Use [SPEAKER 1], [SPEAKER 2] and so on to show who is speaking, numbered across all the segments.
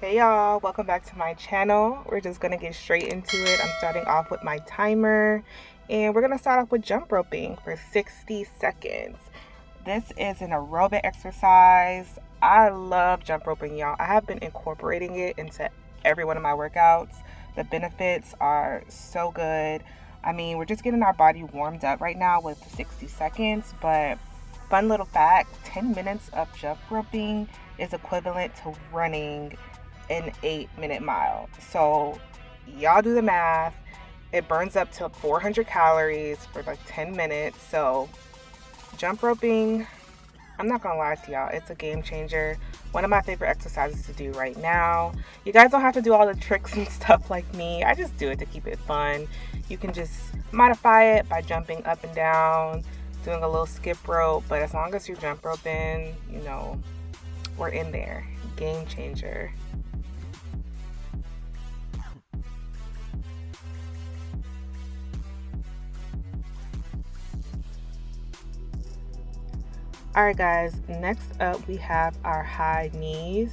[SPEAKER 1] Hey y'all, welcome back to my channel. We're just gonna get straight into it. I'm starting off with my timer and we're gonna start off with jump roping for 60 seconds. This is an aerobic exercise. I love jump roping, y'all. I have been incorporating it into every one of my workouts. The benefits are so good. I mean, we're just getting our body warmed up right now with 60 seconds, but fun little fact, 10 minutes of jump roping is equivalent to running an 8-minute mile. So y'all do the math. It burns up to 400 calories for like 10 minutes. So jump roping, I'm not gonna lie to y'all, it's a game changer. One of my favorite exercises to do right now. You guys don't have to do all the tricks and stuff like me. I just do it to keep it fun. You can just modify it by jumping up and down, doing a little skip rope, but as long as you're jump roping, you know, we're in there. Game changer. Alright guys, next up we have our high knees.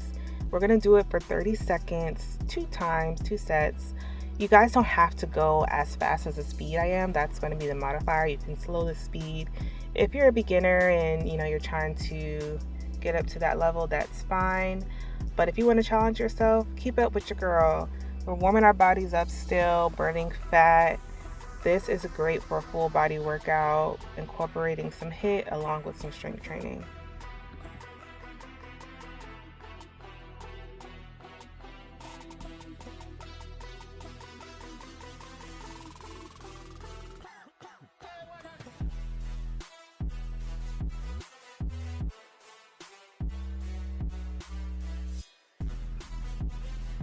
[SPEAKER 1] We're going to do it for 30 seconds, 2 times, 2 sets. You guys don't have to go as fast as the speed I am. That's going to be the modifier. You can slow the speed. If you're a beginner and you're trying to get up to that level, that's fine. But if you want to challenge yourself, keep up with your girl. We're warming our bodies up still, burning fat. This is great for a full body workout, incorporating some HIIT along with some strength training.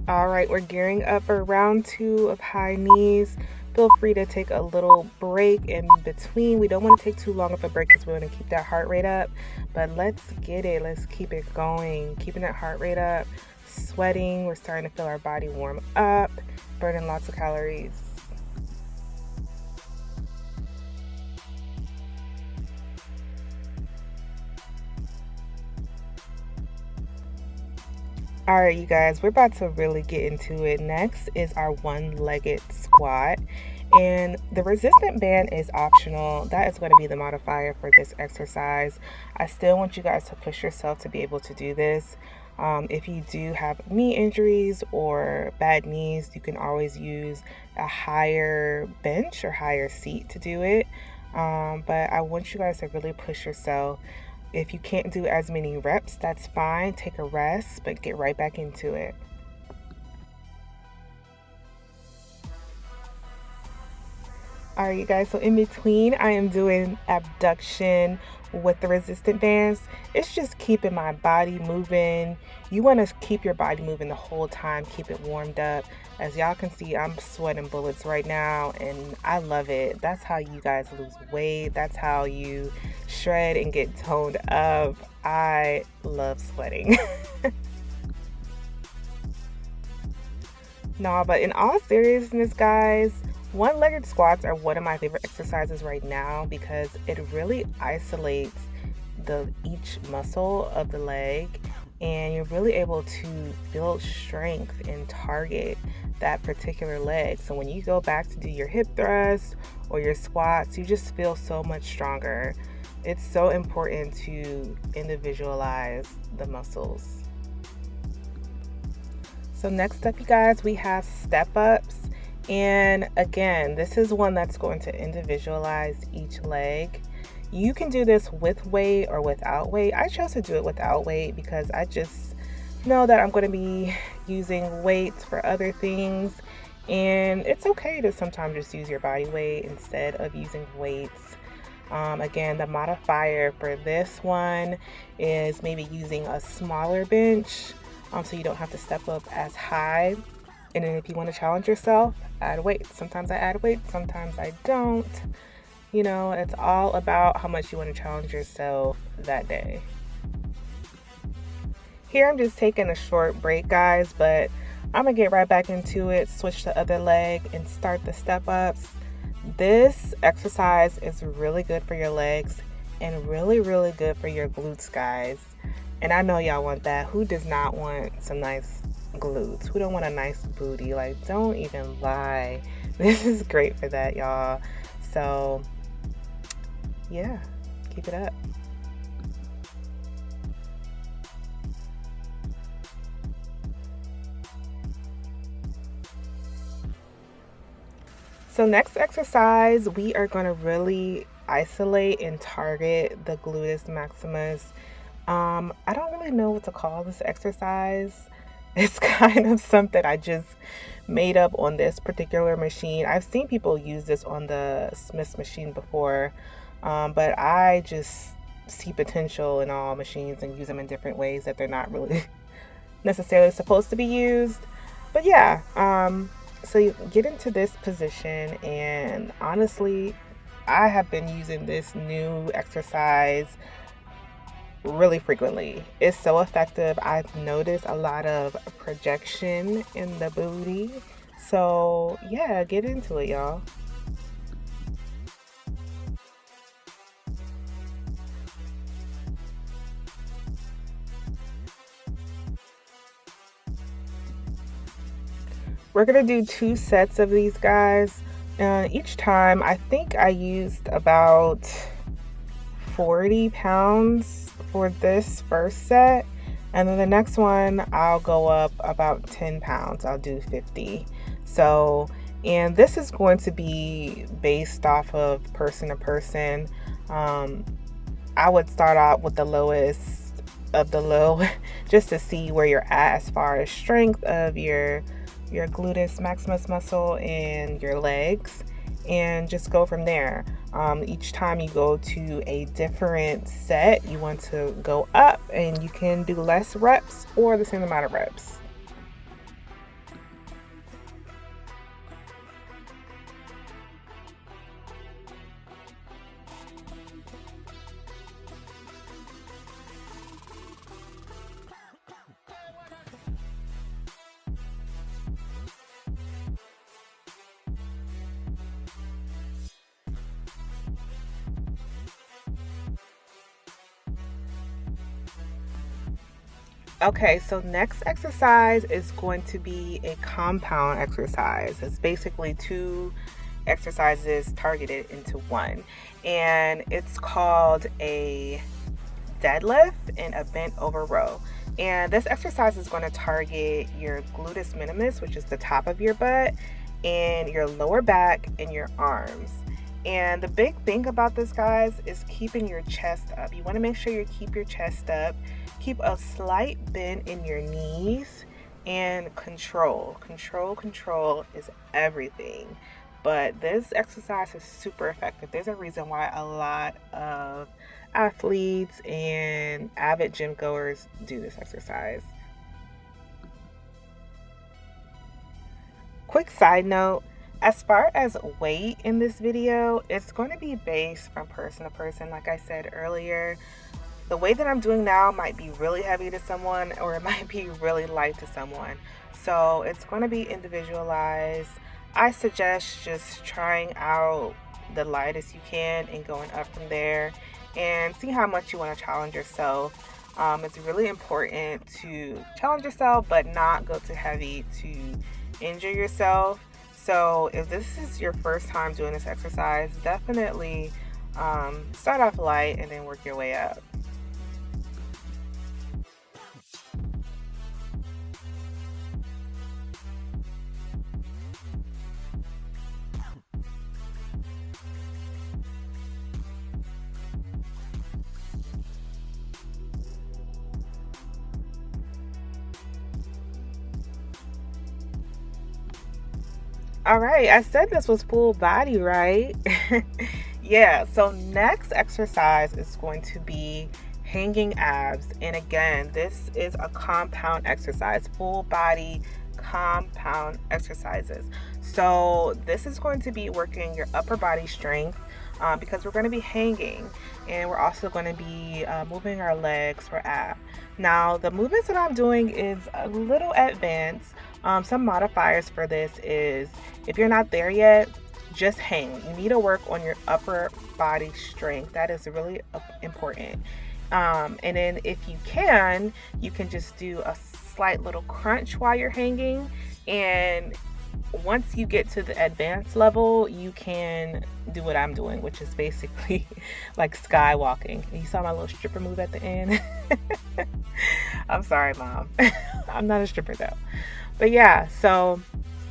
[SPEAKER 1] All right, we're gearing up for round 2 of high knees. Feel free to take a little break in between. We don't want to take too long of a break because we want to keep that heart rate up. But let's get it. Let's keep it going. Keeping that heart rate up, sweating. We're starting to feel our body warm up, burning lots of calories. All right, you guys, we're about to really get into it. Next is our one-legged squat. And the resistant band is optional. That is going to be the modifier for this exercise. I still want you guys to push yourself to be able to do this. If you do have knee injuries or bad knees, you can always use a higher bench or higher seat to do it. But I want you guys to really push yourself. If you can't do as many reps, that's fine. Take a rest, but get right back into it. All right, you guys, so in between, I am doing abduction with the resistant bands. It's just keeping my body moving. You want to keep your body moving the whole time, keep it warmed up. As y'all can see, I'm sweating bullets right now, and I love it. That's how you guys lose weight. That's how you shred and get toned up. I love sweating. No, but in all seriousness, guys, one-legged squats are one of my favorite exercises right now because it really isolates each muscle of the leg, and you're really able to build strength and target that particular leg. So when you go back to do your hip thrusts or your squats, you just feel so much stronger. It's so important to individualize the muscles. So next up, you guys, we have step ups. And again, this is one that's going to individualize each leg. You can do this with weight or without weight. I chose to do it without weight because I just know that I'm going to be using weights for other things. And it's okay to sometimes just use your body weight instead of using weights. Again, the modifier for this one is maybe using a smaller bench so you don't have to step up as high. And then if you want to challenge yourself, add weight. Sometimes I add weight, sometimes I don't. It's all about how much you want to challenge yourself that day. Here I'm just taking a short break, guys, but I'm going to get right back into it, switch the other leg, and start the step-ups. This exercise is really good for your legs and really, really good for your glutes, guys. And I know y'all want that. Who does not want some nice glutes? Who don't want a nice booty? Like, don't even lie. This is great for that, y'all. So yeah, keep it up. So next exercise, we are going to really isolate and target the gluteus maximus. I don't really know what to call this exercise. It's kind of something I just made up on this particular machine. I've seen people use this on the Smith's machine before, but I just see potential in all machines and use them in different ways that they're not really necessarily supposed to be used. But yeah, so you get into this position, and honestly, I have been using this new exercise really frequently. It's so effective. I've noticed a lot of projection in the booty. So yeah, get into it, y'all. We're gonna do 2 sets of these guys. Each time, I think I used about 40 pounds for this first set, and then the next one I'll go up about 10 pounds. I'll do 50. So, and this is going to be based off of person to person. I would start out with the lowest of the low just to see where you're at as far as strength of your gluteus maximus muscle and your legs, and just go from there. Each time you go to a different set, you want to go up, and you can do less reps or the same amount of reps. Okay, so next exercise is going to be a compound exercise. It's basically 2 exercises targeted into one, and it's called a deadlift and a bent over row. And this exercise is going to target your gluteus minimus, which is the top of your butt, and your lower back and your arms. And the big thing about this, guys, is keeping your chest up. You want to make sure you keep your chest up, keep a slight bend in your knees, and control is everything. But this exercise is super effective. There's a reason why a lot of athletes and avid gym goers do this exercise. Quick side note, as far as weight in this video, it's going to be based from person to person. Like I said earlier, the weight that I'm doing now might be really heavy to someone, or it might be really light to someone. So it's going to be individualized. I suggest just trying out the lightest you can and going up from there, and see how much you want to challenge yourself. It's really important to challenge yourself, but not go too heavy to injure yourself. So if this is your first time doing this exercise, definitely start off light and then work your way up. All right, I said this was full body, right? Yeah, so next exercise is going to be hanging abs. And again, this is a compound exercise, full body compound exercises. So this is going to be working your upper body strength, because we're going to be hanging, and we're also going to be moving our legs for ab. Now, the movements that I'm doing is a little advanced. Some modifiers for this is, if you're not there yet, just hang. You need to work on your upper body strength. That is really important. And then if you can just do a slight little crunch while you're hanging, and once you get to the advanced level, you can do what I'm doing, which is basically like skywalking. You saw my little stripper move at the end. I'm sorry, Mom. I'm not a stripper though. But yeah, so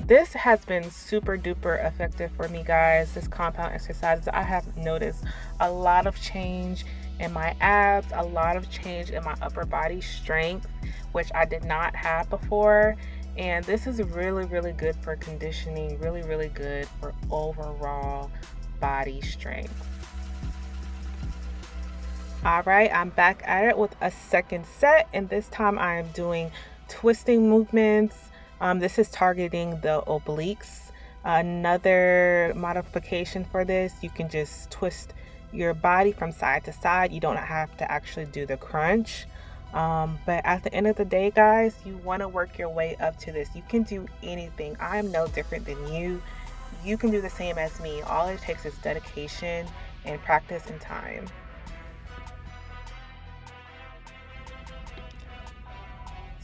[SPEAKER 1] this has been super duper effective for me, guys. This compound exercises, I have noticed a lot of change in my abs, a lot of change in my upper body strength, which I did not have before. And this is really, really good for conditioning, really, really good for overall body strength. All right, I'm back at it with a second set, and this time I am doing twisting movements. This is targeting the obliques. Another modification for this, you can just twist your body from side to side. You don't have to actually do the crunch. But at the end of the day, guys, you want to work your way up to this. You can do anything. I am no different than you. You can do the same as me. All it takes is dedication and practice and time.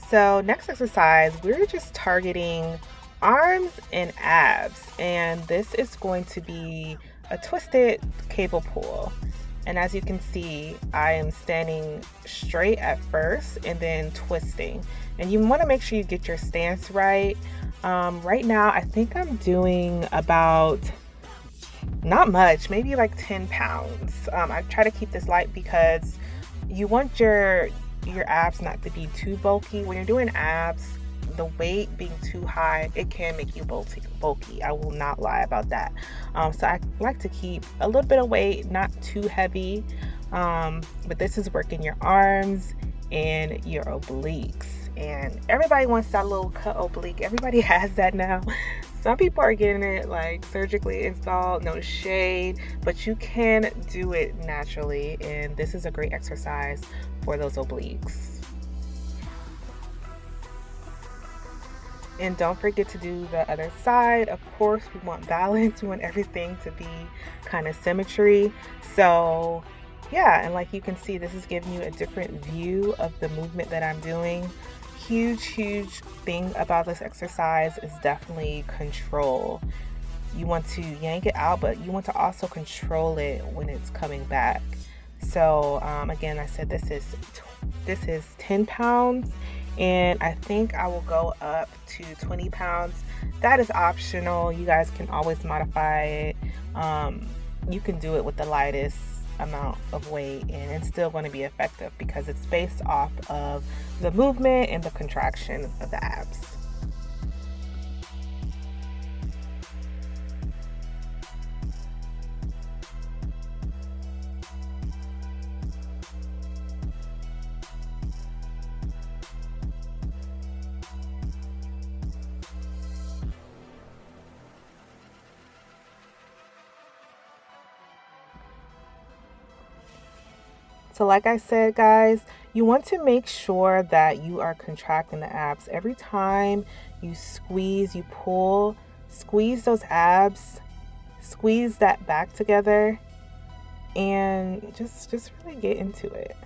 [SPEAKER 1] So next exercise, we're just targeting arms and abs, and this is going to be a twisted cable pull. And as you can see, I am standing straight at first and then twisting. And you want to make sure you get your stance right. Right now, I think I'm doing about, not much, maybe like 10 pounds. I try to keep this light because you want your abs not to be too bulky. When you're doing abs, the weight being too high, it can make you bulky. I will not lie about that. So I like to keep a little bit of weight, not too heavy. But this is working your arms and your obliques. And everybody wants that little cut oblique. Everybody has that now. Some people are getting it like surgically installed, no shade, but you can do it naturally. And this is a great exercise for those obliques. And don't forget to do the other side. Of course, we want balance. We want everything to be kind of symmetry. So yeah, and like you can see, this is giving you a different view of the movement that I'm doing. Huge thing about this exercise is definitely control. You want to yank it out, but you want to also control it when it's coming back. So again, I said this is 10 pounds. And I think I will go up to 20 pounds. That is optional. You guys can always modify it. You can do it with the lightest amount of weight and it's still going to be effective because it's based off of the movement and the contraction of the abs. So like I said, guys, you want to make sure that you are contracting the abs. Every time you squeeze, you pull, squeeze those abs, squeeze that back together, and just really get into it.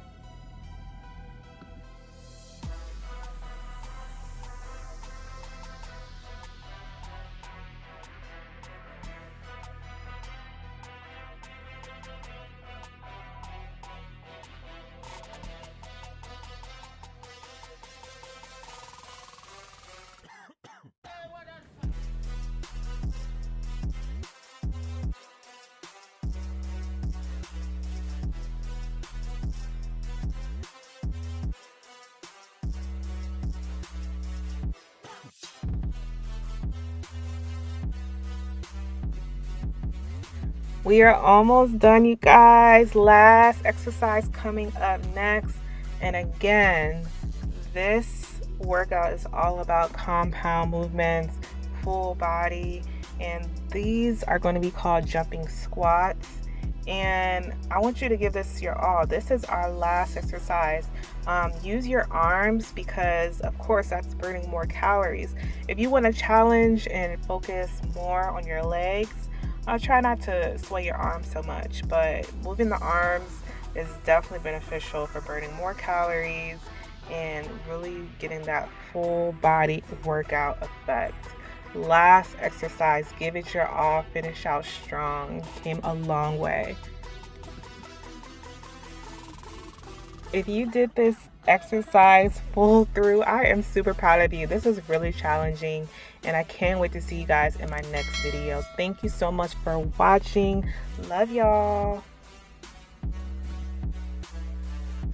[SPEAKER 1] We are almost done, you guys. Last exercise coming up next. And again, this workout is all about compound movements, full body, and these are going to be called jumping squats. And I want you to give this your all. This is our last exercise. Use your arms because, of course, that's burning more calories. If you want to challenge and focus more on your legs, try not to sway your arms so much, but moving the arms is definitely beneficial for burning more calories and really getting that full body workout effect. Last exercise, give it your all, finish out strong. Came a long way. If you did this exercise full through, I am super proud of you. This is really challenging, and I can't wait to see you guys in my next video. Thank you so much for watching. Love y'all.